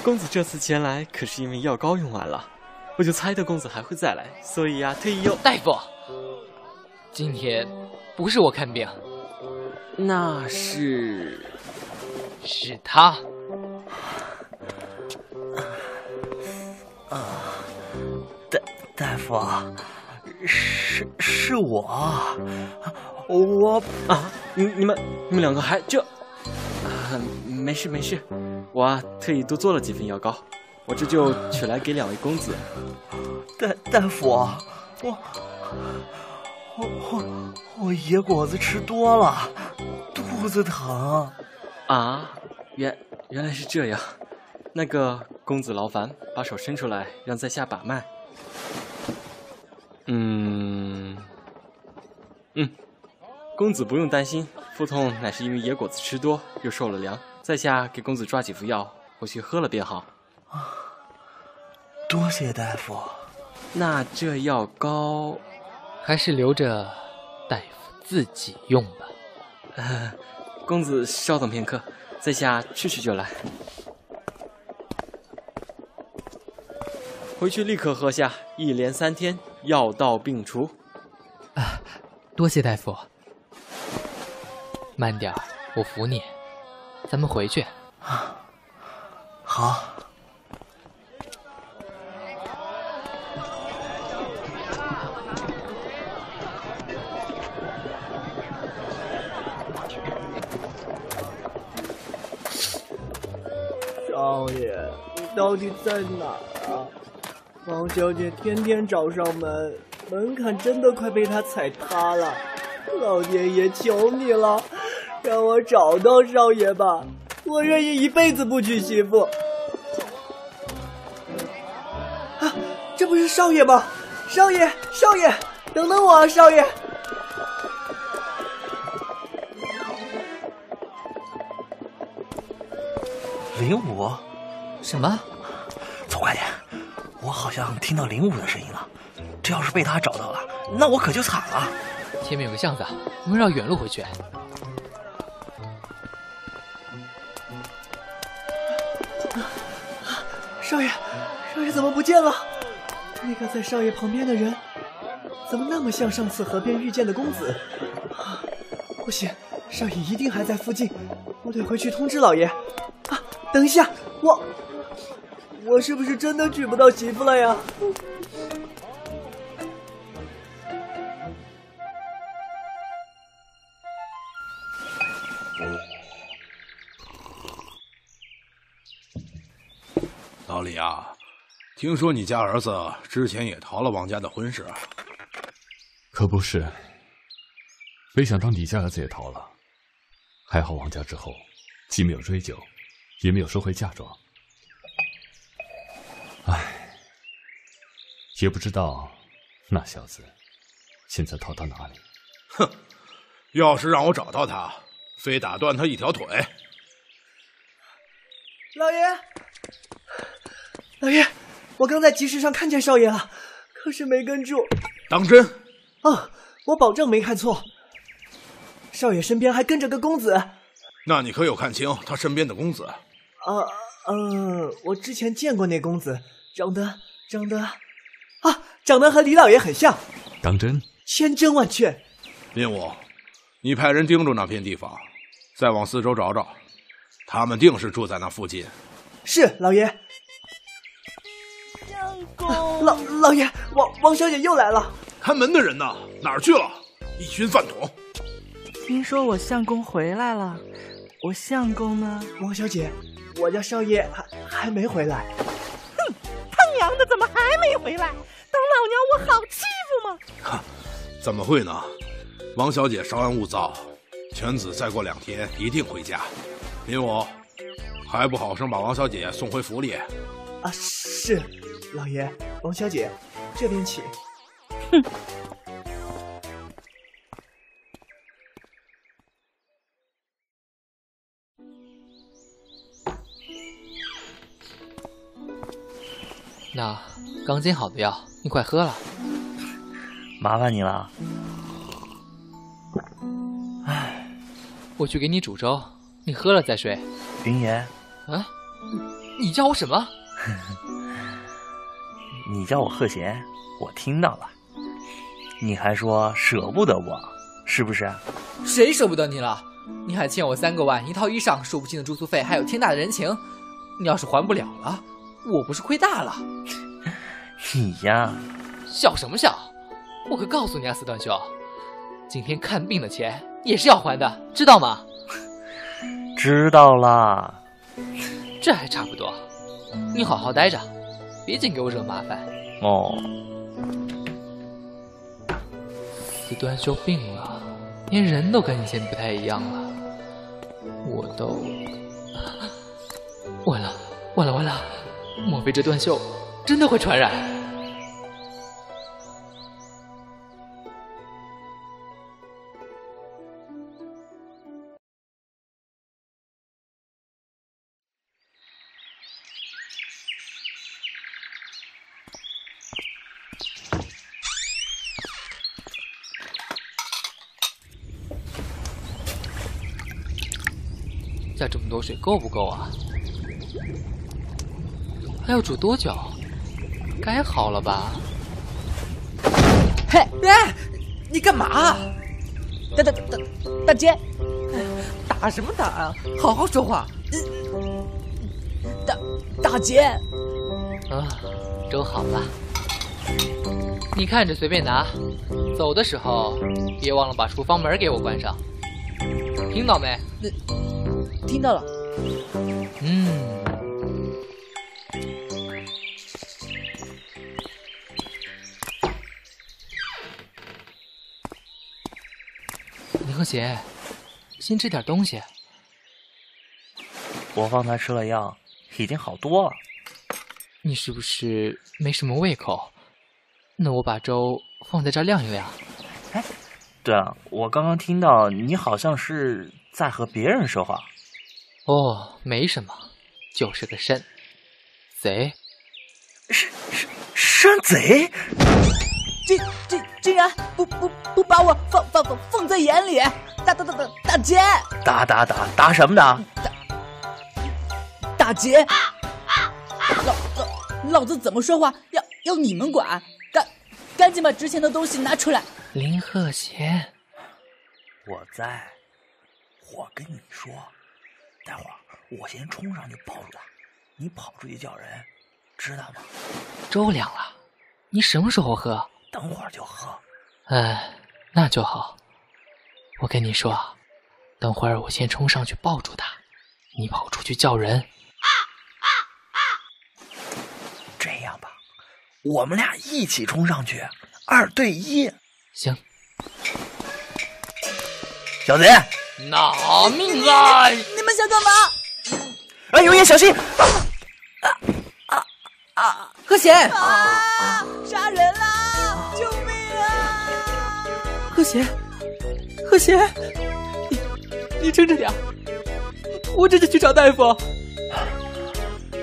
公子这次前来可是因为药膏用完了，我就猜得公子还会再来，所以呀，特意又……大夫，今天不是我看病，那是他。大夫，是我啊！你们两个还这……没事，我特意多做了几份药膏，我这就取来给2位公子。大夫，我野果子吃多了，肚子疼。啊，原来是这样。那个公子劳烦，把手伸出来，让在下把脉。公子不用担心，腹痛乃是因为野果子吃多，又受了凉。在下给公子抓几副药，回去喝了便好。多谢大夫。那这药膏还是留着大夫自己用吧。公子稍等片刻，在下去就来。回去立刻喝下，一连3天，药到病除。多谢大夫。慢点，我扶你。咱们回去。好。少爷，你到底在哪儿啊？王小姐天天找上门，门槛真的快被她踩塌了。老天爷，求你了，让我找到少爷吧，我愿意一辈子不娶媳妇。啊，这不是少爷吗？少爷，等等我啊，少爷！05？什么？走快点，我好像听到05的声音了。这要是被他找到了，那我可就惨了。前面有个巷子，我们绕远路回去。少爷怎么不见了？那个在少爷旁边的人，怎么那么像上次河边遇见的公子？不行，少爷一定还在附近，我得回去通知老爷。啊，等一下，我是不是真的娶不到媳妇了呀？老李啊，听说你家儿子之前也逃了王家的婚事。可不是，没想到你家儿子也逃了。还好王家之后，既没有追究，也没有收回嫁妆。唉，也不知道那小子现在逃到哪里。哼，要是让我找到他，非打断他一条腿。老爷，我刚在集市上看见少爷了，可是没跟住。当真？我保证没看错。少爷身边还跟着个公子。那你可有看清他身边的公子？我之前见过那公子，长得和李老爷很像。当真？千真万确。令武，你派人盯住那片地方，再往四周找找，他们定是住在那附近。是，老爷。老爷，王小姐又来了。看门的人呢？哪儿去了？一群饭桶！听说我相公回来了，我相公呢？王小姐，我家少爷还没回来。哼，他娘的，怎么还没回来？当老娘我好欺负吗？哈，怎么会呢？王小姐稍安勿躁，犬子再过2天一定回家。林武，还不好生把王小姐送回府里。是，老爷，王小姐，这边请。哼。那刚煎好的药，你快喝了。麻烦你了。我去给你煮粥，你喝了再睡。云爷，你叫我什么？你叫我贺贤，我听到了。你还说舍不得我，是不是？谁舍不得你了？你还欠我3个万，1套衣裳，数不清的住宿费，还有天大的人情。你要是还不了了，我不是亏大了？你呀，笑什么笑？我可告诉你啊，四段兄，今天看病的钱也是要还的，知道吗？知道啦。这还差不多。你好好待着，别净给我惹麻烦。哦。四段兄病了，连人都跟以前不太一样了。我都完了，莫非这段秀真的会传染？加这么多水够不够啊？还要煮多久？该好了吧？嘿，哎，你干嘛？大姐，打什么打啊？好好说话。大姐，粥好了，你看着随便拿，走的时候别忘了把厨房门给我关上，听到没？听到了。林和谐，先吃点东西。我方才吃了药，已经好多了。你是不是没什么胃口？那我把粥放在这儿晾一晾。哎，对了，我刚刚听到你好像是在和别人说话。哦，没什么，就是个山贼。山贼？竟然不把我放在眼里！大姐！打什么打？大姐！老子怎么说话要你们管！赶紧把值钱的东西拿出来！林鹤贤，我在。我跟你说，待会儿我先冲上去抱住他，你跑出去叫人，知道吗？粥凉了，你什么时候喝？等会儿就喝。那就好。我跟你说，等会儿我先冲上去抱住他，你跑出去叫人。这样吧，我们俩一起冲上去，2对1。行。小贼，拿命来！你们想干嘛？哎，有眼小心！和弦！杀人啦！救命啊！和弦，你撑着点，我这就去找大夫。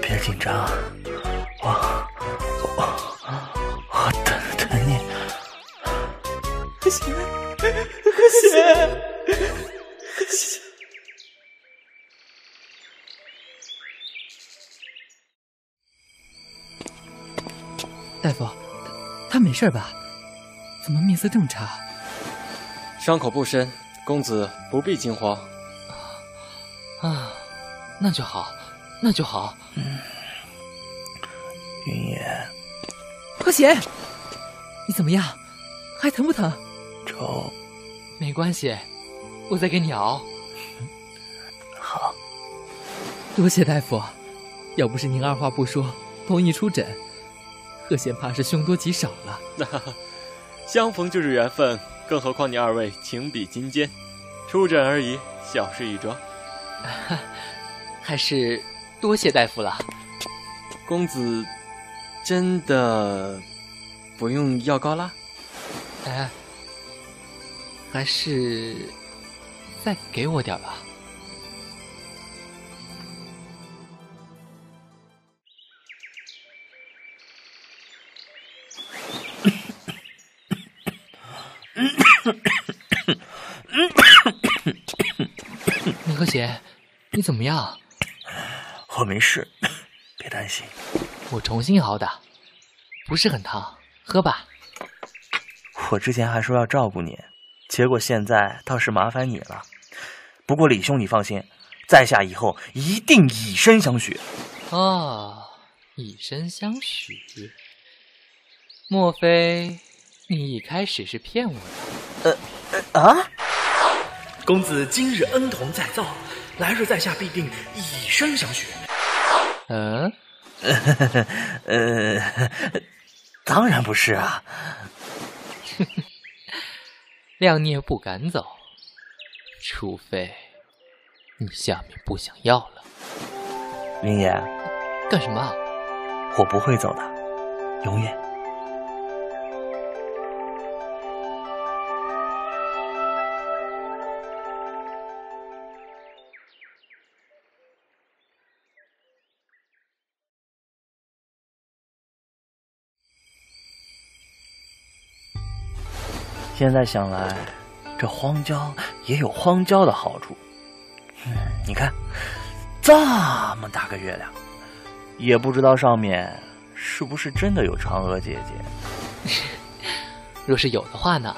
别紧张，我等你。和弦。大夫，他没事吧？怎么面色这么差？伤口不深，公子不必惊慌。那就好。云野，和弦，你怎么样？还疼不疼？粥没关系，我再给你熬。好，多谢大夫，要不是您二话不说同意出诊，和弦怕是凶多吉少了。相逢就是缘分，更何况你2位情比金坚，出诊而已，小事一桩。还是多谢大夫了。公子真的不用药膏啦？还是再给我点吧。林和谐，你怎么样？我没事，别担心，我重新熬的，不是很烫，喝吧。我之前还说要照顾你，结果现在倒是麻烦你了。不过李兄你放心，在下以后一定以身相许。哦，以身相许，莫非你一开始是骗我的？公子今日恩同再造，来日在下必定以身相许。当然不是啊。亮孽不敢走，除非你下面不想要了。云爷，干什么？我不会走的，永远。现在想来，这荒郊也有荒郊的好处。你看，这么大个月亮，也不知道上面是不是真的有嫦娥姐姐。若是有的话呢，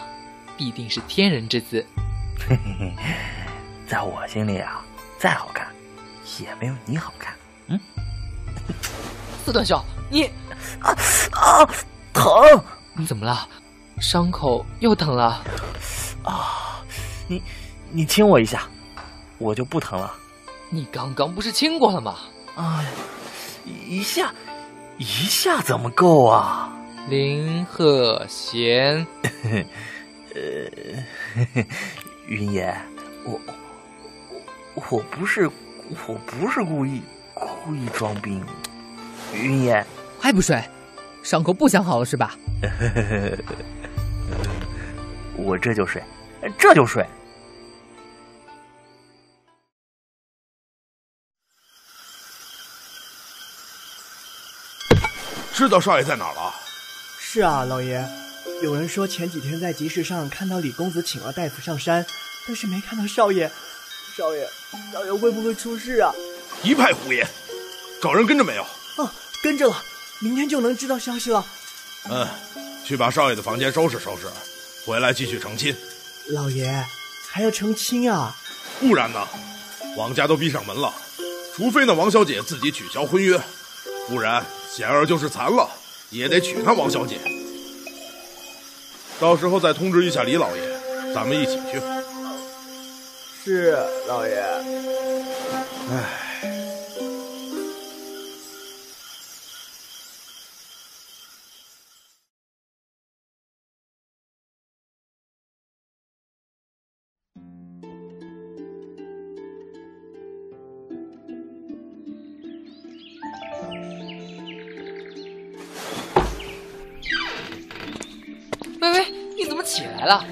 必定是天人之子。在我心里啊，再好看，也没有你好看。四段兄，你疼！你怎么了？伤口又疼了啊！你亲我一下，我就不疼了。你刚刚不是亲过了吗？哎，一下怎么够啊？林鹤贤，云爷，我不是故意装病。云爷，还不睡？伤口不想好了是吧？我这就睡。知道少爷在哪儿了？是啊，老爷，有人说前几天在集市上看到李公子请了大夫上山，但是没看到少爷。少爷会不会出事啊？一派胡言！找人跟着没有？跟着了，明天就能知道消息了。去把少爷的房间收拾收拾，回来继续成亲。老爷，还要成亲啊？不然呢？王家都闭上门了，除非那王小姐自己取消婚约，不然贤儿就是残了，也得娶她王小姐。到时候再通知一下李老爷，咱们一起去。是，老爷。喂，你怎么起来了？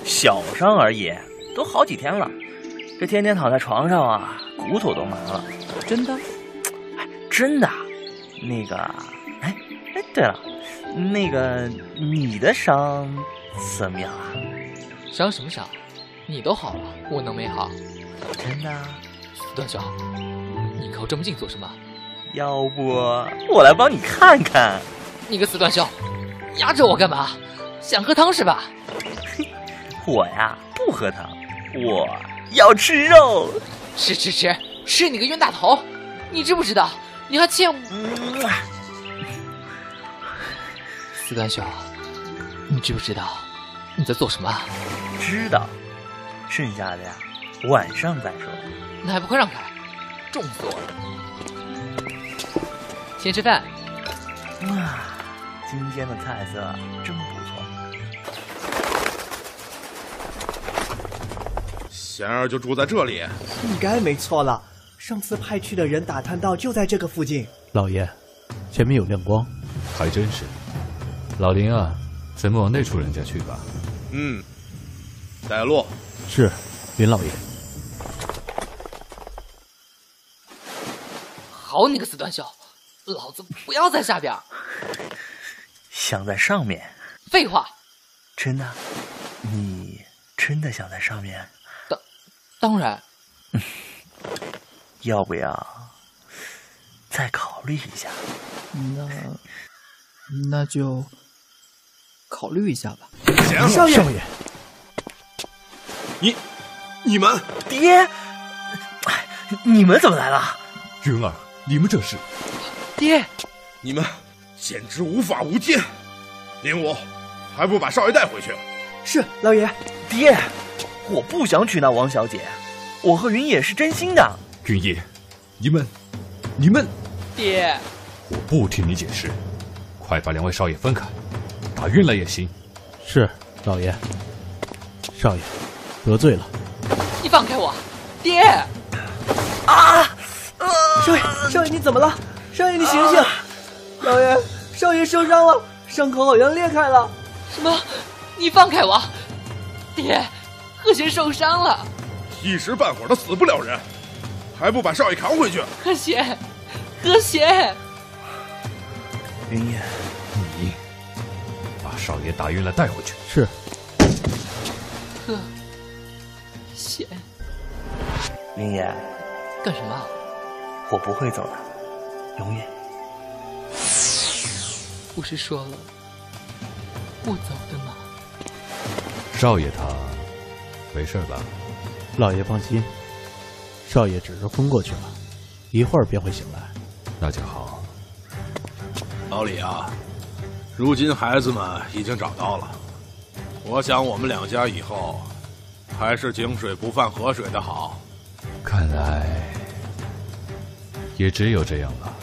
小伤而已，都好几天了，这天天躺在床上啊，骨头都麻了。真的？真的。那个，对了，那个你的伤怎么样啊？伤什么伤？你都好了，我能没好？真的？段兄，你靠这么近做什么？要不我来帮你看看。你个死段兄，压着我干嘛？想喝汤是吧？我呀不喝汤，我要吃肉。吃你个冤大头！你知不知道？你还欠我。四段兄，你知不知道你在做什么？知道，剩下的呀晚上再说。那还不快让开，重死我了！先吃饭。哇，今天的菜色真不错。贤儿就住在这里，应该没错了。上次派去的人打探到就在这个附近。老爷，前面有亮光。还真是。老林啊，咱们往那处人家去吧。带路。是，林老爷。好你个死段兄，老子不要在下边。想在上面？废话。真的？你真的想在上面？当然。要不要再考虑一下。那就考虑一下吧。少爷，你们爹，你们怎么来了？云儿，你们这是？爹，你们简直无法无天！林武，还不把少爷带回去？是，老爷。爹，我不想娶那王小姐，我和云野是真心的。云野，你们，爹，我不听你解释，快把两位少爷分开，打晕了也行。是，老爷。少爷，得罪了。你放开我，爹！少爷你怎么了？少爷你醒醒！少爷受伤了，伤口好像裂开了。什么？你放开我！爹，贺贤受伤了，一时半会儿的死不了人，还不把少爷扛回去？贺贤，云野，你把少爷打晕了带回去。是。贺贤，云野，干什么？我不会走的，永远。不是说了不走的吗？少爷他没事吧？老爷放心，少爷只是昏过去了，一会儿便会醒来。那就好。老李啊，如今孩子们已经找到了，我想我们两家以后还是井水不犯河水的好。看来也只有这样了。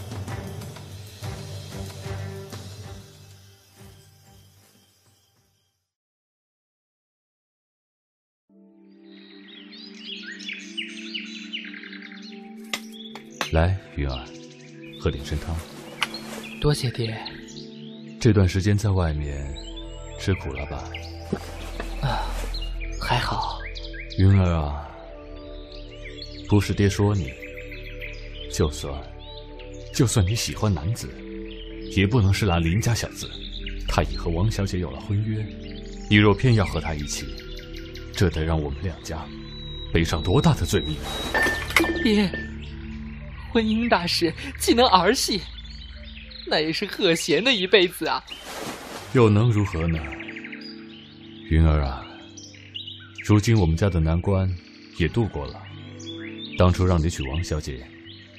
来，云儿，喝点参汤。多谢爹。这段时间在外面吃苦了吧？还好。云儿啊，不是爹说你，就算你喜欢男子，也不能是那林家小子。他已和王小姐有了婚约，你若偏要和他一起，这得让我们两家背上多大的罪名啊！爹，婚姻大事岂能儿戏？那也是贺贤的一辈子啊！又能如何呢？云儿啊，如今我们家的难关也度过了。当初让你娶王小姐，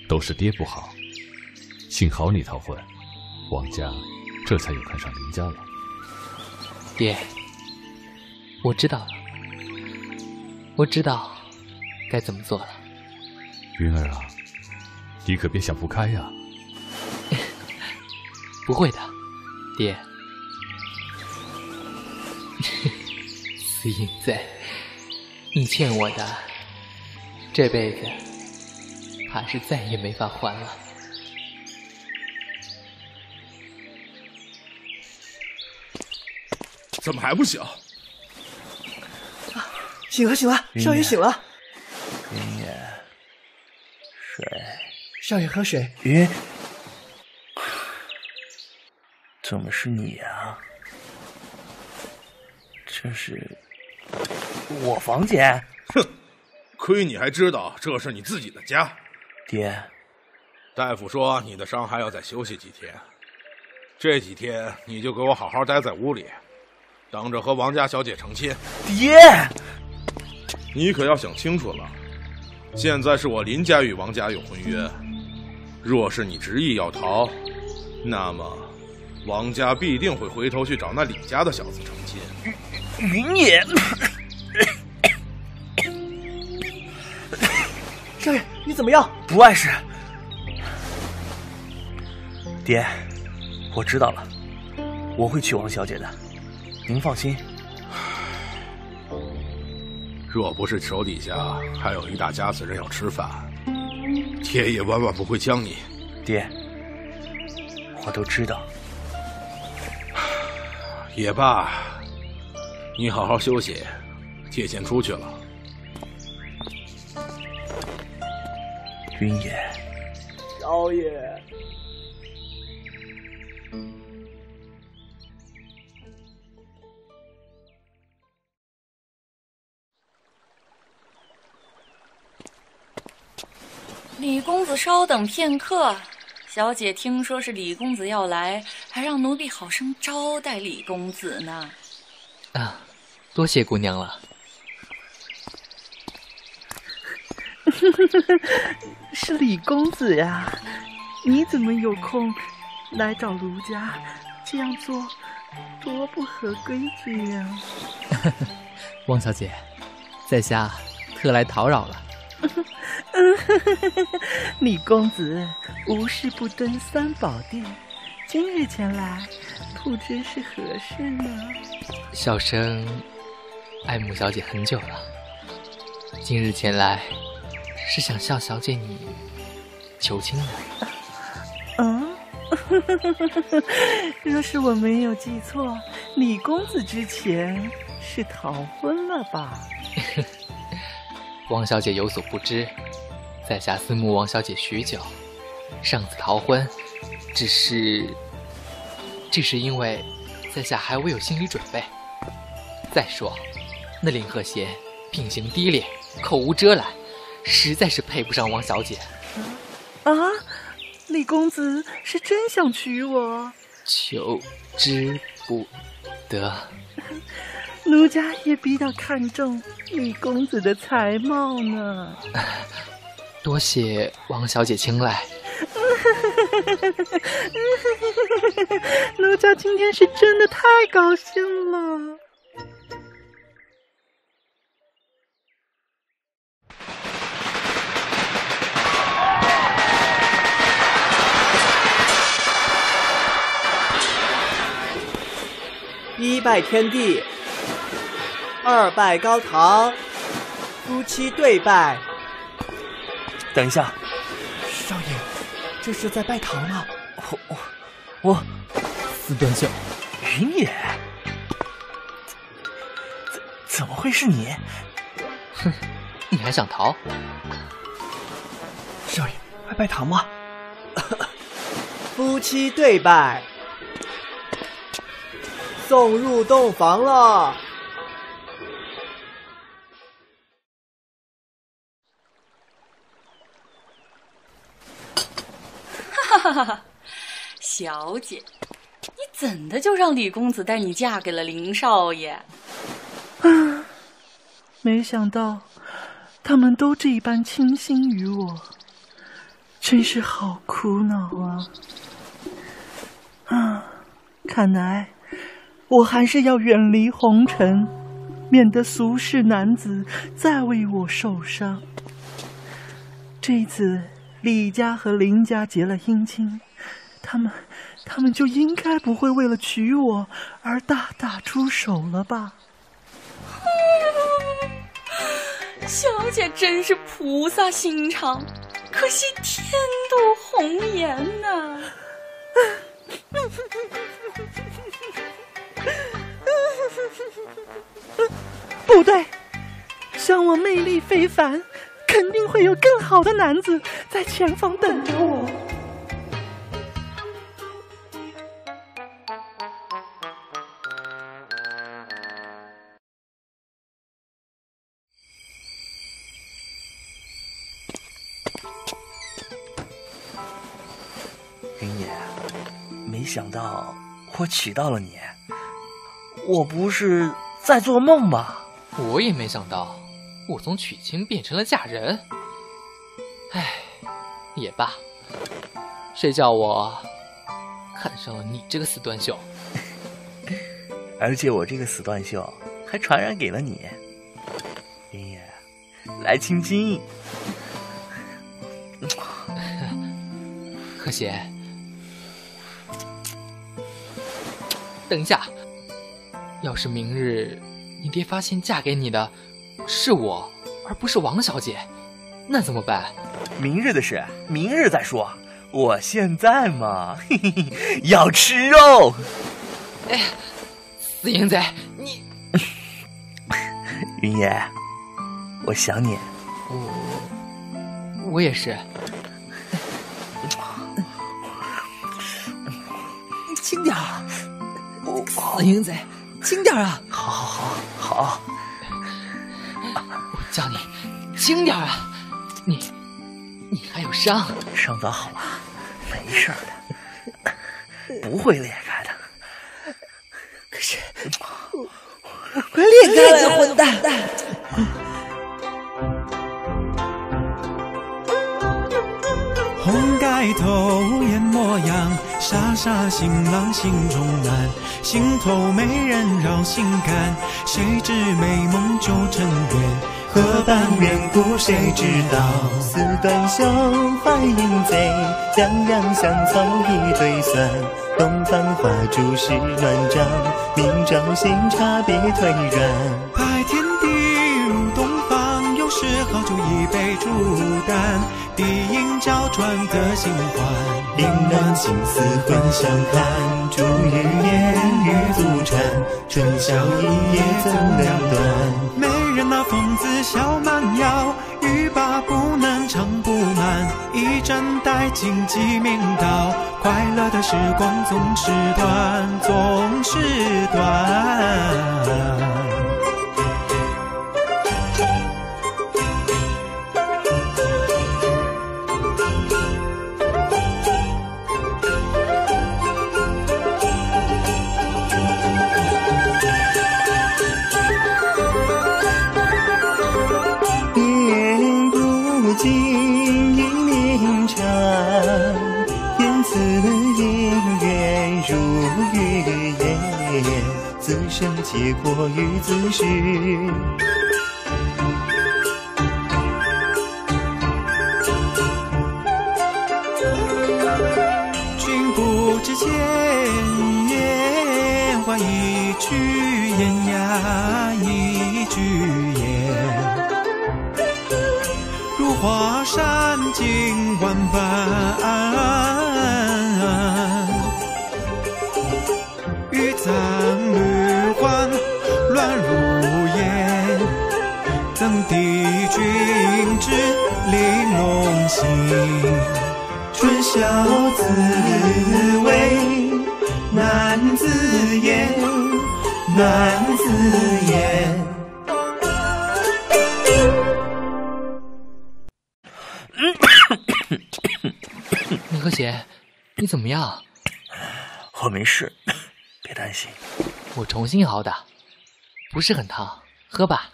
都是爹不好，幸好你逃婚，王家这才有看上林家了。爹，我知道了，我知道该怎么做了。云儿啊，你可别想不开呀！不会的，爹。死印在，你欠我的，这辈子怕是再也没法还了。怎么还不醒？醒了，少爷醒了。云野，水。少爷喝水。云，怎么是你啊？这是我房间。哼，亏你还知道这是你自己的家。爹，大夫说你的伤还要再休息几天，这几天你就给我好好待在屋里，等着和王家小姐成亲。爹，你可要想清楚了，现在是我林家与王家有婚约，若是你执意要逃，那么王家必定会回头去找那李家的小子成亲。云野，少爷，你怎么样？不碍事。爹，我知道了，我会娶王小姐的，您放心。若不是手底下还有一大家子人要吃饭，爹也万万不会将你。爹，我都知道。也罢，你好好休息，爹先出去了。云野，少爷。李公子，稍等片刻。小姐听说是李公子要来，还让奴婢好生招待李公子呢。啊，多谢姑娘了。是李公子呀，你怎么有空来找卢家？这样做多不合规矩呀！汪小姐，在下特来讨扰了。李公子无事不登三宝殿，今日前来，不知是何事呢？小生爱慕小姐很久了，今日前来是想向小姐你求亲的。若是我没有记错，李公子之前是逃婚了吧？汪小姐有所不知，在下思慕汪小姐许久，上次逃婚只是因为在下还未有心理准备。再说那林鹤贤品行低劣，口无遮拦，实在是配不上汪小姐。啊，李公子是真想娶我？求之不得。奴家也比较看重李公子的才貌呢。多谢汪小姐青睐。奴家今天是真的太高兴了。一拜天地，二拜高堂，夫妻对拜。等一下，少爷，这是在拜堂吗？我四段秀，云野，怎么会是你？哼，你还想逃？少爷，快拜堂嘛！夫妻对拜。送入洞房了。哈哈哈哈！小姐，你怎的就让李公子带你嫁给了林少爷？啊，没想到他们都这般倾心于我，真是好苦恼啊！看来我还是要远离红尘，免得俗世男子再为我受伤。这次李家和林家结了姻亲，他们就应该不会为了娶我而大打出手了吧？小姐真是菩萨心肠，可惜天妒红颜呐！不对，像我魅力非凡，肯定会有更好的男子在前方等着我。云野，没想到我娶到了你，我不是在做梦吧？我也没想到我从娶亲变成了嫁人。唉，也罢，谁叫我看上了你这个死断袖？而且我这个死断袖还传染给了你。云野，来亲亲。贺贤，等一下，要是明日你爹发现嫁给你的是我而不是王小姐，那怎么办？明日的事明日再说，我现在嘛，嘿嘿嘿，要吃肉。哎，死淫贼，你云野，我想你。我也是。轻点啊！死淫贼，轻点啊！好。我叫你轻点啊！你还有伤？伤早好了，没事的，不会裂开的。可是，快裂开了呀，混蛋！红盖头眼模样，傻傻新郎心中难，心头美人绕心肝，谁知美梦就成缘，何般缘故谁知道？似短袖花影贼，两两香草一对酸，东方花烛是暖帐，明朝鲜茶别退软。白天地入东方，有时好酒一杯朱丹，低吟娇喘的新欢，凌乱情丝魂相看，烛与烟雨足缠，春宵一夜怎两断？美人那疯子笑蛮腰，欲罢不能唱不满，一盏待尽鸡鸣道，快乐的时光总是短，总是短。自身结果于自是，君不知前言，换一句言呀一句言，如华山尽万般，欲簪绿环乱如烟，怎敌君之玲珑心？春宵滋味难自言，难自言。林和谐，你怎么样？我没事，别担心。我重新熬的，不是很烫，喝吧。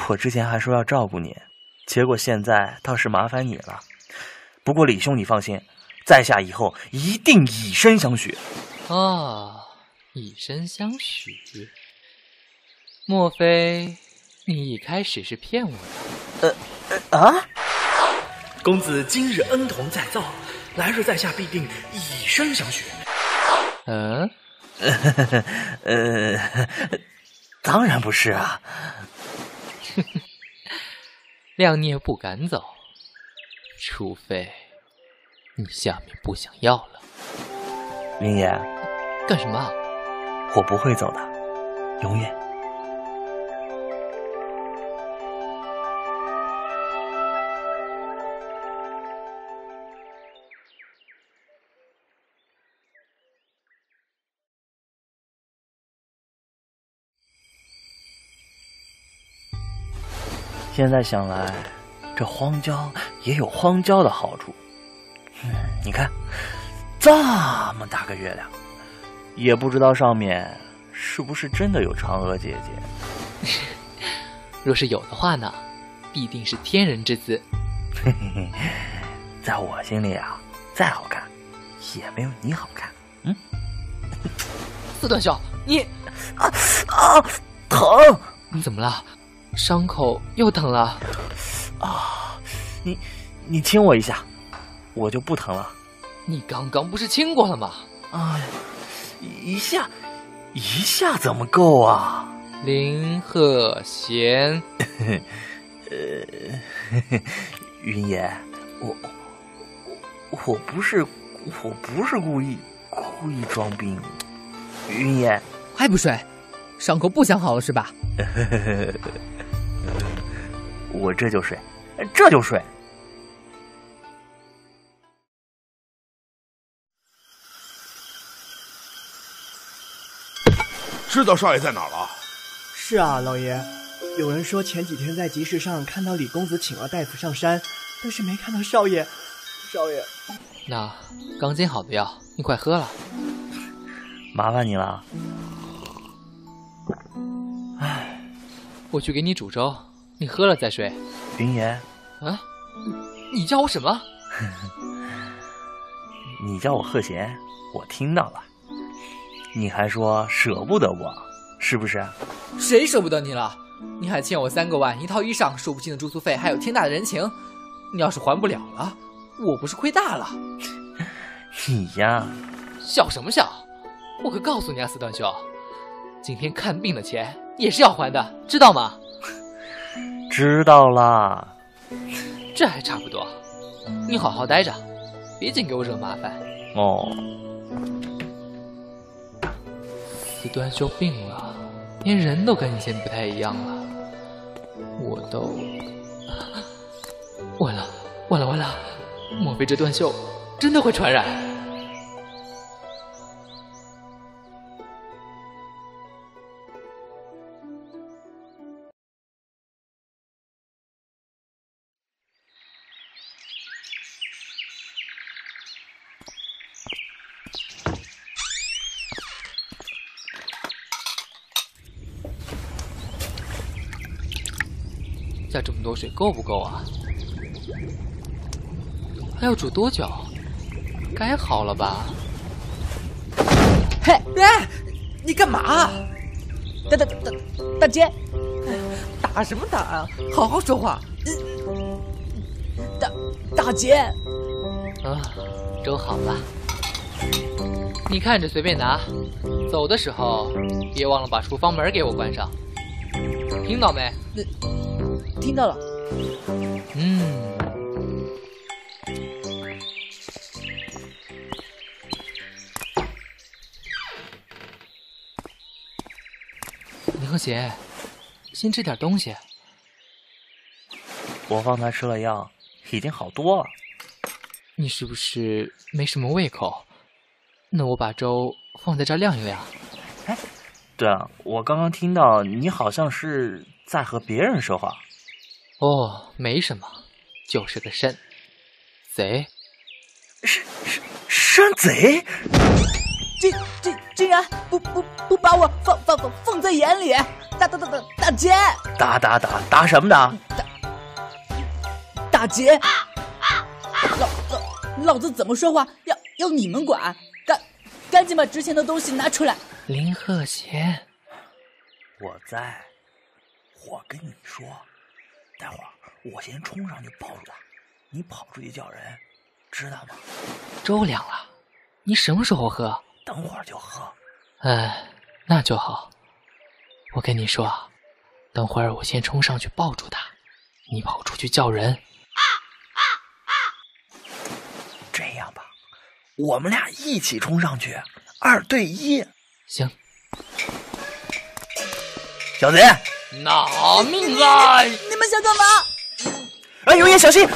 我之前还说要照顾你，结果现在倒是麻烦你了。不过李兄你放心，在下以后一定以身相许。哦，以身相许？莫非你一开始是骗我的？公子今日恩同再造，来日在下必定以身相许。当然不是啊。谅你也不敢走，除非你下面不想要了。林爷，干什么？我不会走的，永远。现在想来，这荒郊也有荒郊的好处。你看，这么大个月亮，也不知道上面是不是真的有嫦娥姐姐。若是有的话呢，必定是天人之子。在我心里啊，再好看也没有你好看。四段兄，你疼！你怎么了？伤口又疼了啊！你亲我一下，我就不疼了。你刚刚不是亲过了吗？哎，一下怎么够啊？林鹤贤，云爷，我不是故意装病。云爷，还不睡？伤口不想好了是吧？我这就睡。知道少爷在哪儿了？是啊，老爷。有人说前几天在集市上看到李公子请了大夫上山，但是没看到少爷。那刚煎好的药，你快喝了。麻烦你了。唉，我去给你煮粥，你喝了再睡。云爷，啊，你叫我什么？你叫我贺贤，我听到了。你还说舍不得我，是不是？谁舍不得你了？你还欠我3个万，1套衣裳，数不清的住宿费，还有天大的人情。你要是还不了了，我不是亏大了？你呀，笑什么笑？我可告诉你啊，四段兄，今天看病的钱也是要还的，知道吗？知道啦。这还差不多。你好好待着，别净给我惹麻烦。哦。四段兄病了，连人都跟以前不太一样了。我都完了！莫非这段秀真的会传染？加这么多水够不够啊？还要煮多久？该好了吧？嘿，哎，你干嘛？大姐，打什么打啊？好好说话。大姐。啊，粥好了，你看着随便拿，走的时候别忘了把厨房门给我关上，听到没？听到了。林和贤，先吃点东西。我方才吃了药，已经好多了。你是不是没什么胃口？那我把粥放在这儿晾一晾。哎，对了，我刚刚听到你好像是在和别人说话。哦，没什么，就是个山贼。山贼？竟然不把我放在眼里！大姐！打什么打？大姐！老子怎么说话要你们管！赶紧把值钱的东西拿出来！林鹤贤，我跟你说，待会儿我先冲上去抱住他，你跑出去叫人，知道吗？粥凉了，你什么时候喝？等会儿就喝。哎，那就好。我跟你说，等会儿我先冲上去抱住他，你跑出去叫人。这样吧，我们俩一起冲上去，2对1。行。小贼，拿命啊！你们想干嘛？哎，有眼小心！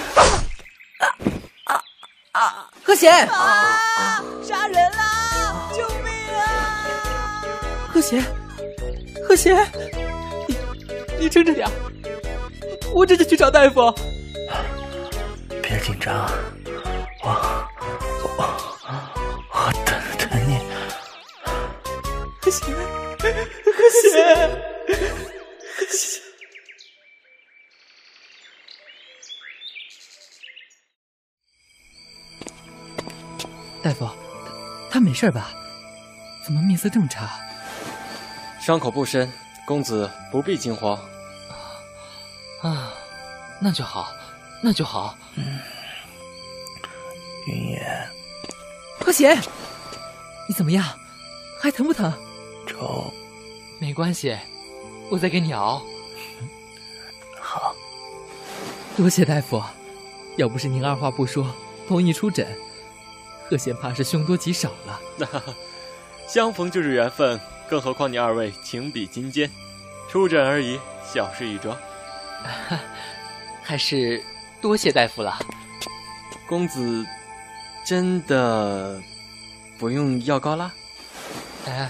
贺贤！杀人啦！救命啊！贺贤，你撑着点，我这就去找大夫。别紧张，我等你。贺贤。大夫，他没事吧？怎么面色这么差？伤口不深，公子不必惊慌。啊，那就好。云野，贺贤，你怎么样？还疼不疼？粥没关系，我再给你熬。好，多谢大夫，要不是您二话不说同意出诊，贺贤怕是凶多吉少了。相逢就是缘分，更何况你2位情比金坚，出诊而已，小事一桩。还是多谢大夫了。公子真的不用药膏啦？哎，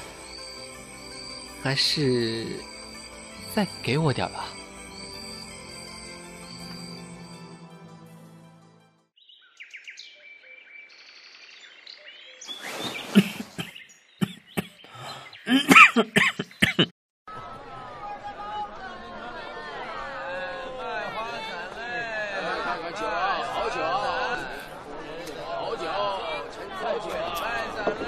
还是再给我点吧。酒啊，好酒，好酒，好酒，来咱来。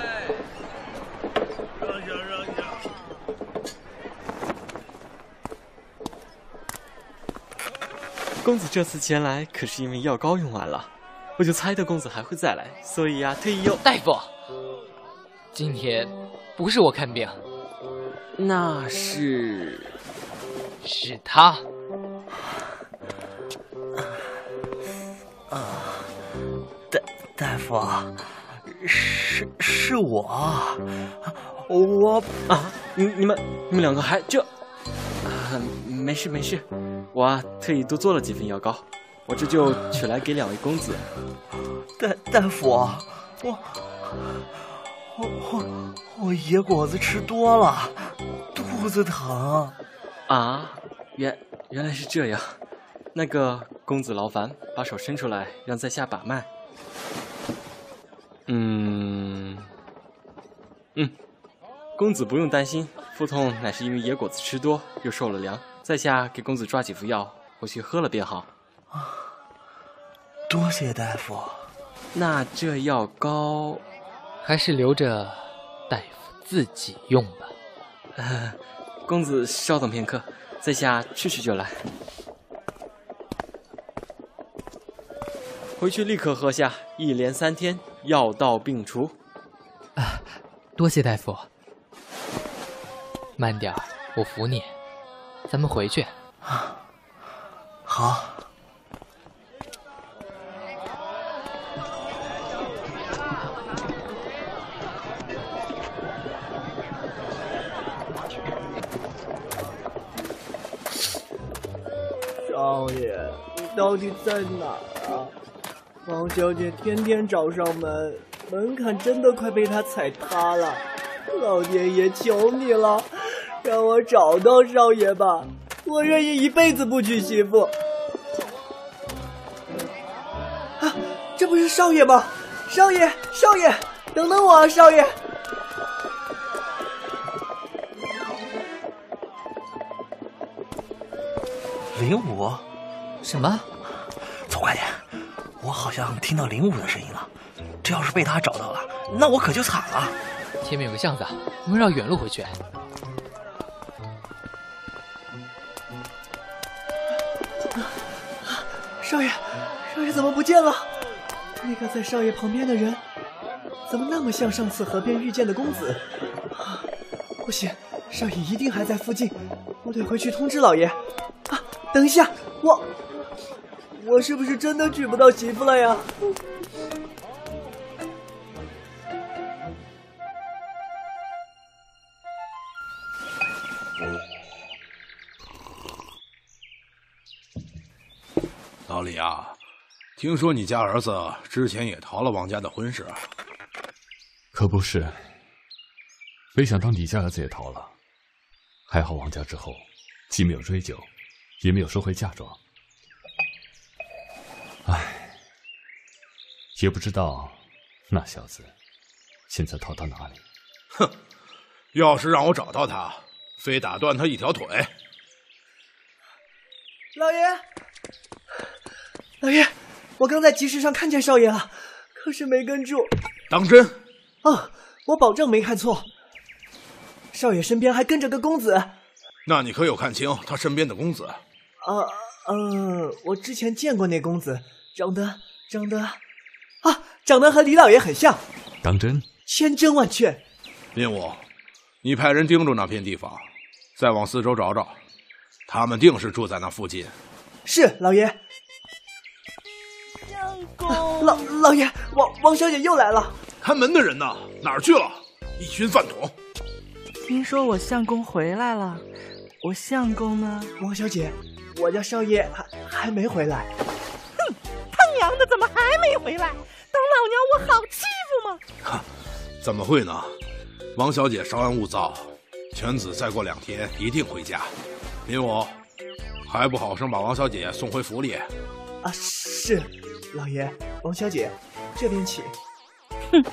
让下。公子这次前来可是因为药膏用完了，我就猜到公子还会再来，所以特意又……大夫，今天不是我看病，那是他。大夫，是我，你们两个还这……没事，我特意多做了几份药膏，我这就取来给2位公子。大夫，我野果子吃多了，肚子疼。啊，原来是这样。那个公子劳烦，把手伸出来，让在下把脉。公子不用担心，腹痛乃是因为野果子吃多又受了凉。在下给公子抓几副药，回去喝了便好。多谢大夫。那这药膏还是留着大夫自己用吧。公子稍等片刻，在下去就来。回去立刻喝下，一连3天，药到病除。多谢大夫。慢点儿，我扶你。咱们回去。好。少爷，你到底在哪儿啊？王小姐天天找上门，门槛真的快被她踩塌了。老天爷，求你了，让我找到少爷吧，我愿意一辈子不娶媳妇。这不是少爷吗？少爷，等等我啊，少爷！05？什么？走快点，我好像听到05的声音了。这要是被他找到了，那我可就惨了。前面有个巷子，我们绕远路回去。少爷怎么不见了？那个在少爷旁边的人，怎么那么像上次河边遇见的公子？不行，少爷一定还在附近，我得回去通知老爷。等一下，我是不是真的娶不到媳妇了呀？老李啊，听说你家儿子之前也逃了王家的婚事。可不是，没想到你家儿子也逃了。还好王家之后既没有追究，也没有收回嫁妆。也不知道那小子现在逃到哪里。哼，要是让我找到他，非打断他一条腿。老爷，我刚在集市上看见少爷了，可是没跟住。当真？我保证没看错。少爷身边还跟着个公子。那你可有看清他身边的公子？我之前见过那公子，长得和李老爷很像。当真？千真万确。林武，你派人盯住那片地方，再往四周找找，他们定是住在那附近。是，老爷。老爷，王小姐又来了。看门的人呢？哪儿去了？一群饭桶！听说我相公回来了，我相公呢？王小姐，我家少爷还没回来。哼，他娘的，怎么还没回来？当老娘我好欺负吗？怎么会呢？王小姐稍安勿躁，犬子再过2天一定回家。林武，还不好生把王小姐送回府里。是，老爷，王小姐，这边请。哼，